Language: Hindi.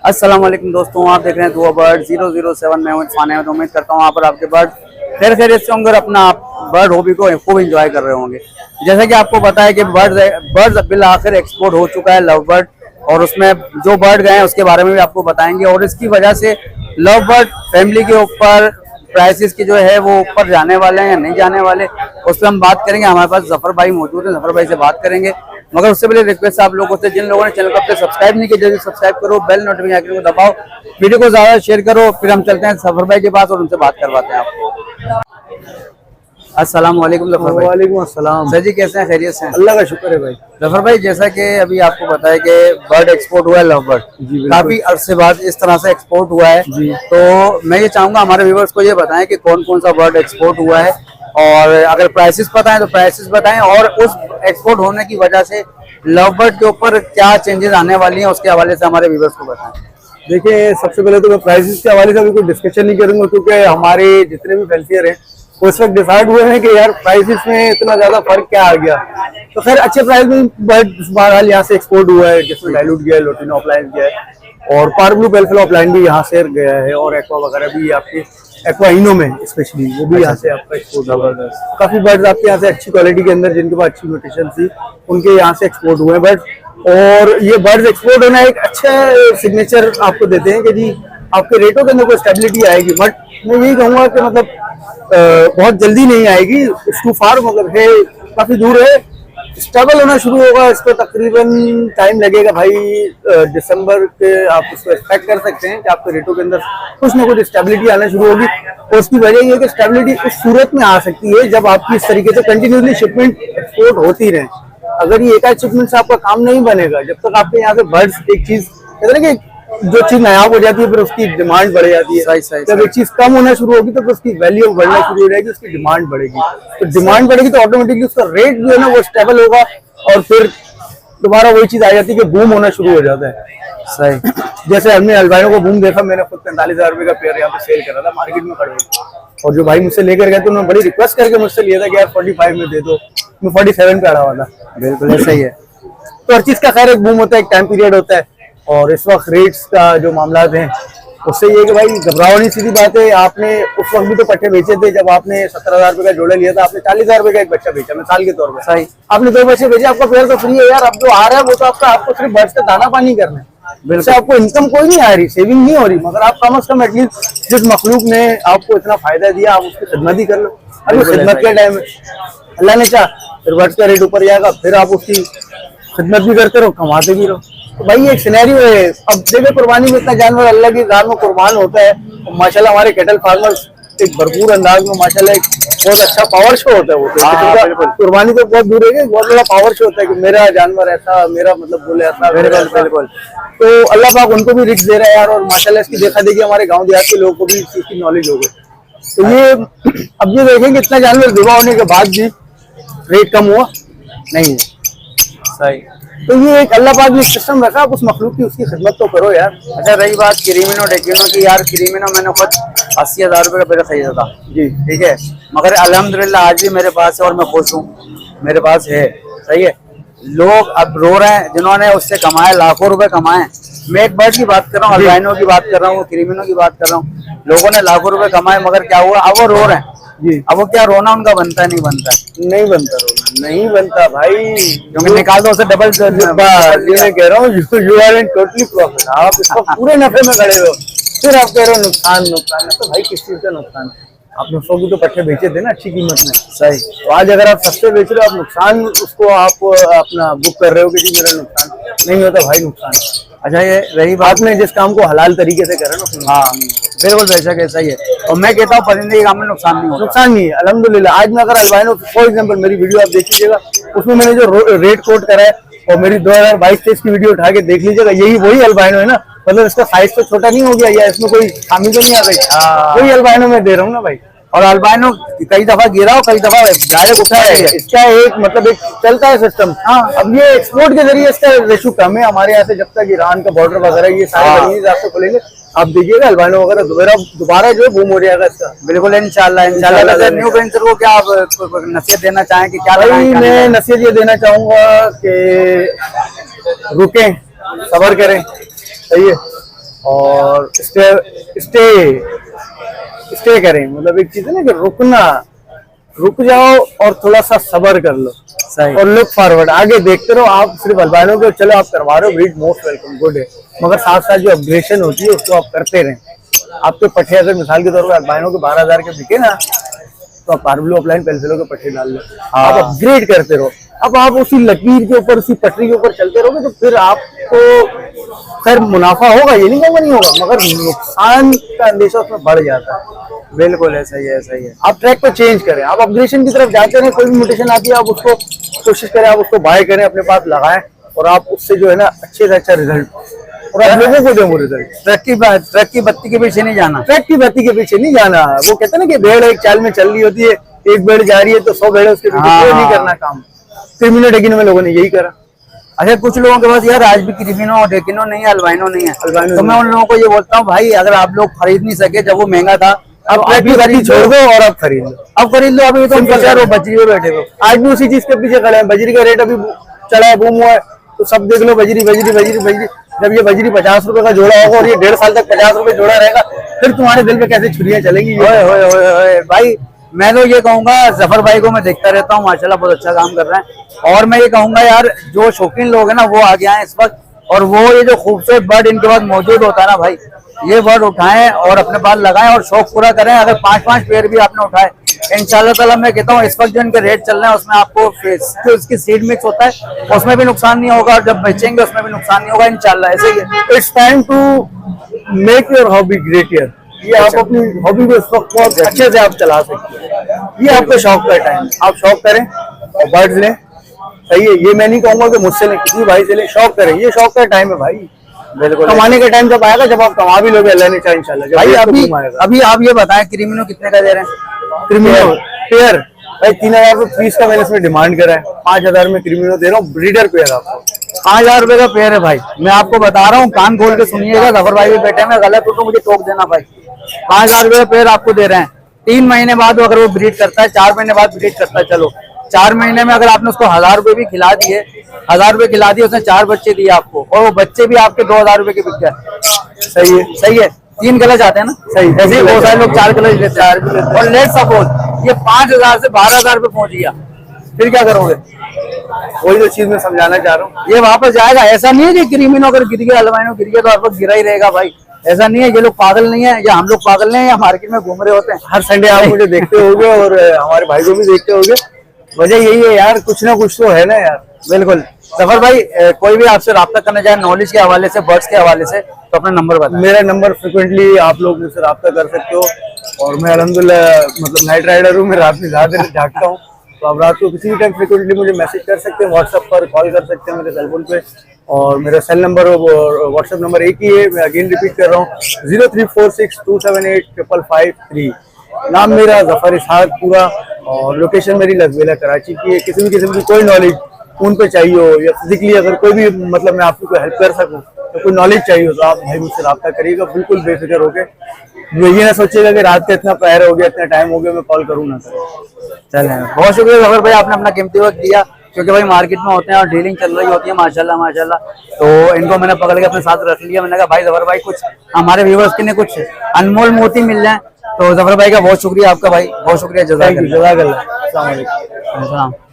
अस्सलाम वालेकुम दोस्तों, आप देख रहे हैं दुआ बर्ड 007 में इरफान है। तो उम्मीद करता हूँ यहाँ पर आपके बर्ड खैरियत से होंगे और अपना बर्ड हॉबी को खूब एंजॉय कर रहे होंगे। जैसा कि आपको पता है कि बर्ड बिल आखिर एक्सपोर्ट हो चुका है लव बर्ड, और उसमें जो बर्ड गए हैं उसके बारे में भी आपको बताएंगे। और इसकी वजह से लव बर्ड फैमिली के ऊपर प्राइसेस की जो है वो ऊपर जाने वाले हैं या नहीं जाने वाले, उस पर हम बात करेंगे। हमारे पास जफर भाई मौजूद है, जफर भाई से बात करेंगे। मगर उससे पहले रिक्वेस्ट आप लोगों से, जिन लोगों ने चैनल को अब तक सब्सक्राइब नहीं किया जल्दी सब्सक्राइब करो, बेल नोटिफिकेशन आइकन को दबाओ, वीडियो को ज्यादा शेयर करो। फिर हम चलते हैं जफर भाई के पास और उनसे बात करवाते हैं आपको। अस्सलाम वालेकुम जफर भाई। वालेकुम अस्सलाम। सर जी कैसे हैं, खैरियत से हैं? अल्लाह का शुक्र है भाई। जफर भाई, जैसा कि अभी आपको पता है कि बर्ड एक्सपोर्ट हुआ है लव बर्ड, काफी अरसे बाद इस तरह से एक्सपोर्ट हुआ है जी। तो मैं ये चाहूंगा हमारे व्यूअर्स को ये बताएं कि कौन कौन सा बर्ड एक्सपोर्ट हुआ है, और अगर प्राइसेस पता है तो प्राइसेस बताएं, और उस एक्सपोर्ट होने की वजह से लव बर्ड के ऊपर क्या चेंजेस आने वाली हैं उसके हवाले से हमारे व्यूअर्स को बताएं। देखिए, सबसे पहले तो मैं प्राइसेस के हवाले से अभी कोई डिस्कशन नहीं करूंगा, क्योंकि हमारे जितने भी फैंसियर हैं उस वक्त डिसाइड हुए हैं कि यार प्राइसेस में इतना ज्यादा फर्क क्या आ गया। तो खैर अच्छे प्राइस में बर्ड बहरहाल यहाँ से एक्सपोर्ट हुआ है, जिसमें डायलूट गया है, लोटिनो ऑफलाइन गया है, और पार ब्लू बेलफेलो ऑफलाइन भी यहाँ से गया है, और एक्वा वगैरह भी आपके एक्वा इनो में स्पेशली वो भी यहाँ से आपका एक्सपोर्ट हुआ। काफी बर्ड्स आपके यहाँ से अच्छी क्वालिटी के अंदर जिनके पास अच्छी म्यूटेशन थी उनके यहाँ से एक्सपोर्ट हुए बर्ड। और ये बर्ड्स एक्सपोर्ट होना एक अच्छा सिग्नेचर आपको देते हैं कि जी आपके रेटों के अंदर कोई स्टेबिलिटी आएगी। बट मैं यही कहूँगा कि मतलब बहुत जल्दी नहीं आएगी, टू फार, मतलब है काफी दूर है, स्टेबल होना शुरू होगा। इसको तकरीबन टाइम लगेगा भाई, दिसंबर के आप उसको एक्सपेक्ट कर सकते हैं कि आपके रेटों के अंदर कुछ ना कुछ स्टेबिलिटी आना शुरू होगी। और उसकी वजह ये है कि स्टेबिलिटी उस सूरत में आ सकती है जब आपकी इस तरीके से कंटिन्यूसली शिपमेंट एक्सपोर्ट होती रहे। अगर ये एक आध शिपमेंट से आपका काम नहीं बनेगा, जब तक आपके यहाँ से बर्ड्स एक चीज कहते हैं कि जो चीज नायाब हो जाती है फिर उसकी डिमांड बढ़ जाती है। जब एक चीज कम होना शुरू होगी तो फिर उसकी वैल्यू बढ़ना शुरू हो जाएगी, उसकी डिमांड बढ़ेगी। तो डिमांड बढ़ेगी तो ऑटोमेटिकली उसका रेट जो है ना वो स्टेबल होगा, और फिर दोबारा वही चीज आ जाती है कि बूम होना शुरू हो जाता है। सही, जैसे हमने अल्बाइनो को बूम देखा, मैंने खुद 45,000 रुपए का पेयर यहाँ पे सेल करा था मार्केट में खड़े, और जो भाई मुझसे लेकर गए तो उन्होंने बड़ी रिक्वेस्ट करके मुझसे लिया था कि यार 45 में दे दो, मैं 47 पे अड़ा हुआ था। बिल्कुल ऐसा ही है। तो हर चीज का खैर एक बूम होता है, एक टाइम पीरियड होता है, और इस वक्त रेट्स का जो मामला हैं उससे ये कि भाई घबराओ नहीं, सीधी बात है। आपने उस वक्त भी तो पट्टे बेचे थे जब आपने 17,000 रुपए का जोड़ा लिया था, आपने 40,000 रुपए का एक बच्चा बेचा मिसाल के तौर पर। सही, आपने 2 बच्चे बेचे, आपका पेयर तो फ्री है यार। अब जो आ रहा है वो तो आपको सिर्फ बर्ड्स का दाना पानी करना है, इससे आपको इनकम कोई नहीं आ रही, सेविंग नहीं हो रही, मगर आप कम से कम एटलीस्ट जिस मखलूक ने आपको इतना फायदा दिया आप उसकी खिदमत ही कर लो। अभी खिदमत के टाइम है, अल्लाह ने चाह फिर बर्ड्स का रेट ऊपर जाएगा, फिर आप उसकी खिदमत भी करते रहो, कमाते भी रहो। तो भाई एक सिनेरियो है। अब देखो, कुर्बानी में इतना जानवर अल्लाह की राह में कुर्बान होता है, तो माशाल्लाह हमारे कैटल फार्मर्स एक भरपूर अंदाज में माशाल्लाह एक बहुत अच्छा पावर शो होता है वो। तो कुर्बानी तो बहुत दूर है, बहुत बड़ा पावर शो होता है कि मेरा जानवर ऐसा, मेरा मतलब बोले ऐसा। बिल्कुल। तो अल्लाह पाक उनको भी रिस्क दे रहा है यार, और माशाल्लाह इसकी देखा देखी हमारे गाँव देहात के लोगों को भी इस चीज की नॉलेज हो गई। तो ये अब ये देखेंगे इतना जानवर विवाह होने के बाद भी रेट कम हुआ नहीं है। सही। तो ये एक अल्लाह पाक ने सिस्टम रखा, आप उस मखलूक की उसकी खिदमत तो करो यार। अच्छा, रही बात क्रीमिनो डेकिनो की, यार क्रीमिनो मैंने खुद 80,000 रुपए का पेड़ खरीदा था जी, ठीक है, मगर अल्हम्दुलिल्लाह आज भी मेरे पास है और मैं खुश हूँ, मेरे पास है। सही है। लोग अब रो रहे हैं जिन्होंने उससे कमाए, लाखों रुपए कमाए। मैं एक बर्ड की बात कर रहा हूँ, अल्बाइनो की बात कर रहा हूँ, क्रीमिनो की बात कर रहा हूँ। लोगों ने लाखों रुपए कमाए, मगर क्या हुआ, अब वो रो रहे हैं जी। अब वो क्या रोना उनका बनता है? नहीं बनता है, नहीं बनता रोना, नहीं बनता भाई, क्योंकि निकाल दो उसे डबल। मैं कह रहा हूँ you are in totally profit, आप इसको पूरे नफे में खड़े हो, फिर आप कह रहे हो नुकसान नुकसान। तो भाई किस चीज का नुकसान है? आपने 100 की तो पट्टे बेचे थे ना अच्छी कीमत में। सही। तो आज अगर आप सस्ते बेच रहे हो, आप नुकसान उसको आप अपना बुक कर रहे हो कि जी मेरा नुकसान नहीं होता। भाई नुकसान। अच्छा, ये रही बात में जिस काम को हलाल तरीके से कर रहे हो ना, हाँ बिल्कुल बेशक ऐसा ही है। और मैं कहता हूँ परिंदे के काम में नुकसान नहीं होता। नुकसान नहीं है अल्हम्दुलिल्लाह। आज मैं अगर अल्बाइनो फॉर एग्जांपल मेरी वीडियो आप देख लीजिएगा, उसमें मैंने जो रेट कोट करा है और मेरी 2022-23 की वीडियो उठा के देख लीजिएगा, यही वही अल्बाइनो है ना। मतलब इसका साइज तो छोटा नहीं हो गया, या इसमें कोई खामी तो नहीं आ गई, वही अल्बाइनो मैं दे रहा हूँ ना भाई। और अल्बाइनो कई दफा गिरा हो, कई दफा डायरेक्ट उठा है। इसका एक मतलब एक चलता है सिस्टम। हाँ, अब ये एक्सपोर्ट के जरिए इसका रेशो कम है हमारे यहाँ से। जब तक ईरान का बॉर्डर वगैरह ये सारे रास्ते खुलेंगे, आप देखिएगा अल्बाइनो वगैरह दोबारा जो है बूम हो जाएगा इसका। बिल्कुल इंशाल्लाह। न्यू वेंचर को क्या आप नसीहत देना चाहें कि क्या? मैं नसीहत ये देना चाहूंगा कि रुकें, सब्र करें, सही है, और स्टे स्टे करें, मतलब एक चीज है ना कि रुकना, रुक जाओ और थोड़ा सा सब्र कर लो सही। और लुक फॉरवर्ड, आगे देखते रहो। आप सिर्फ अल्बाइनो के चलो आप करवा रहे हो, ब्रीड मोस्ट वेलकम, गुड है, मगर साथ साथ जो अपग्रेडेशन होती है उसको आप करते रहें। आपके पट्टे अगर मिसाल के तौर पर अल्बाइनो के 12,000 के बिके ना, तो आप पार्बलो ऑफलाइन पेंसिलों के पट्टे डाल लो, आप अपग्रेड करते रहो। अब आप उसी लकीर के ऊपर, उसी पटरी के ऊपर चलते रहोगे तो फिर आपको खैर मुनाफा होगा, ये नहीं कहूँगा नहीं होगा, मगर नुकसान का अंदेशा उसमें बढ़ जाता है। बिल्कुल ऐसा ही है, सही है। आप ट्रैक को चेंज करें, आप अपग्रेडेशन की तरफ जाते हैं, कोई भी म्यूटेशन आती है आप उसको कोशिश करें, आप उसको बाय करें, अपने पास लगाएं और आप उससे जो है ना अच्छे से अच्छा रिजल्ट, और आप लोगों को दें वो रिजल्ट। ट्रक की बत्ती के पीछे नहीं जाना, ट्रैक की बत्ती के पीछे नहीं जाना। वो कहते हैं ना कि भेड़ एक चाल में चल रही होती है, एक भेड़ जा रही है तो 100 भेड़ उसके पीछे, वो नहीं करना काम। क्रिमिनो डेकिनो में लोगों ने यही करा। अच्छा कुछ लोगों के पास यार आज भी क्रिमिनो डेकिनो नहीं है, अल्बाइनो नहीं है, अल्बाइनो तो मैं उन लोगों को ये बोलता हूँ भाई अगर आप लोग खरीद नहीं सके जब वो महंगा था, अब ट्रैक की बत्ती छोड़ दो और अब खरीद लो, अब खरीद लो। अभी तो बेचारे बजरी में बैठे हो, आज भी उसी चीज के पीछे खड़े हैं। बजरी का रेट अभी चढ़ा है, बूम हुआ है, तो सब देख लो बजरी बजरी बजरी बजरी। जब ये बजरी 50 रुपए का जोड़ा होगा और ये 1.5 साल तक 50 रुपए जोड़ा रहेगा, फिर तुम्हारे दिल पे कैसे छुरियां चलेंगी। ओए ओए ओए ओए भाई, मैं तो ये कहूंगा जफर भाई को मैं देखता रहता हूँ, माशाल्लाह बहुत अच्छा काम कर रहे हैं। और मैं ये कहूंगा यार जो शौकीन लोग हैं ना वो आगे आए इस वक्त, और वो ये जो खूबसूरत बर्ड इनके पास मौजूद होता है ना भाई, ये बर्ड उठाएं और अपने पास लगाएं और शौक पूरा करें। अगर 5-5 पेड़ भी आपने उठाए, इंशाल्लाह ताला मैं कहता हूँ इस वक्त जो इनके रेट चल रहे हैं उसमें आपको जो इसकी सीड मिक्स होता है उसमें भी नुकसान नहीं होगा, और जब बेचेंगे उसमें भी नुकसान नहीं होगा इंशाल्लाह। ऐसे ही है। It's time to make your hobby greater. ये आप अपनी हॉबी को इस वक्त बहुत अच्छे से आप चला सकते हैं। ये आपके शौक का टाइम, आप शौक करें और बर्ड्स लें, सही है। ये मैं नहीं कहूंगा कि मुझसे लें, किसी भाई से लें, शौक करें, ये शौक का टाइम है भाई। बिल्कुल कमाने का टाइम जब आएगा, जब आप कमा भी लोगे, अल्लाह ने चाहे इंशाल्लाह। भाई अभी आप ये बताएं क्रिमिनो कितने का दे रहे हैं? क्रिमिनो पेयर भाई 3,000 रुपये पीस का मैंने इसमें डिमांड करा है, 5,000 में क्रिमिनो दे रहा हूँ, ब्रीडर पेयर आपको 5,000 रुपए का पेयर है भाई। मैं आपको बता रहा हूँ, कान खोल के सुनिएगा, जफर भाई भी बैठे, मैं गलत हूँ तो मुझे टोक देना भाई। 5,000 रुपए का पेयर आपको दे रहे हैं। 3 महीने बाद अगर वो ब्रीड करता है, 4 महीने बाद ब्रीड करता है, चलो 4 महीने में अगर आपने उसको 1,000 रुपए भी खिला दिए, 1,000 रुपए खिला दिए, उसने 4 बच्चे दिए आपको, और वो बच्चे भी आपके 2,000 रुपए के बिक गए। सही है, सही है। 3 कलर आते हैं ना, सही। ऐसे ही बहुत सारे लोग 4 कलर लेते हैं। और लेट सपोज ये 5,000 से 12,000 रुपए पहुंच गया, फिर क्या करोगे? वही तो चीज मैं समझाना चाह रहा हूँ। ये वापस जाएगा। ऐसा नहीं है कि क्रिमिनो अगर गिर गया, अल्बाइनो गिर गया तो हर वक्त गिरा ही रहेगा भाई, ऐसा नहीं है। ये लोग पागल नहीं है, या हम लोग पागल नहीं है, या मार्केट में घूम रहे होते हैं। हर संडे आप मुझे देखते होगे और हमारे भाई को भी देखते होगे, वजह यही है यार, कुछ ना कुछ तो है ना यार। बिल्कुल। जफर भाई कोई भी आपसे राब्ता करना चाहे नॉलेज के हवाले से, बर्ड्स के हवाले से, तो अपना नंबर बताएं। मेरा नंबर फ्रिक्वेंटली आप लोग मुझसे राब्ता कर सकते हो, और मैं अल्हम्दुलिल्लाह मतलब नाइट राइडर हूँ, मैं रात में ज्यादा जागता हूँ, तो आप रात को किसी भी टाइम फ्रिक्वेंटली मुझे मैसेज कर सकते हैं, व्हाट्सएप पर कॉल कर सकते हैं मेरे सेलफोन पे, और मेरा सेल नंबर और व्हाट्सएप नंबर एक ही है। मैं अगेन रिपीट कर रहा हूँ, 0346278553। नाम मेरा जफर इसहाक पूरा, और लोकेशन मेरी लजवेला कराची की है। किसी भी किस्म की कोई नॉलेज फोन पे चाहिए हो, या फिजिकली अगर कोई भी मतलब मैं आपको कोई हेल्प कर सकूं, तो कोई नॉलेज चाहिए हो, तो आप भाई मुझसे रब्ता करिएगा बिल्कुल बेफिक्र होके। ये ना सोचिएगा कि रात का इतना पैर हो गया, इतना टाइम हो गया, मैं कॉल करूँ ना। चले, बहुत शुक्रिया जफर भाई, आपने अपना कीमती वक्त दिया, क्योंकि भाई मार्केट में होते हैं और डीलिंग चल रही होती है माशाल्लाह माशाल्लाह। तो इनको मैंने पकड़ के अपने साथ रख लिया। मैंने कहा भाई जफर भाई कुछ हमारे व्यूवर्स के लिए कुछ अनमोल मोती मिल जाए। तो जफर भाई का बहुत शुक्रिया, आपका भाई बहुत शुक्रिया, जज़ाकल्लाह। जज़ाकल्लाह। अस्सलाम वालेकुम।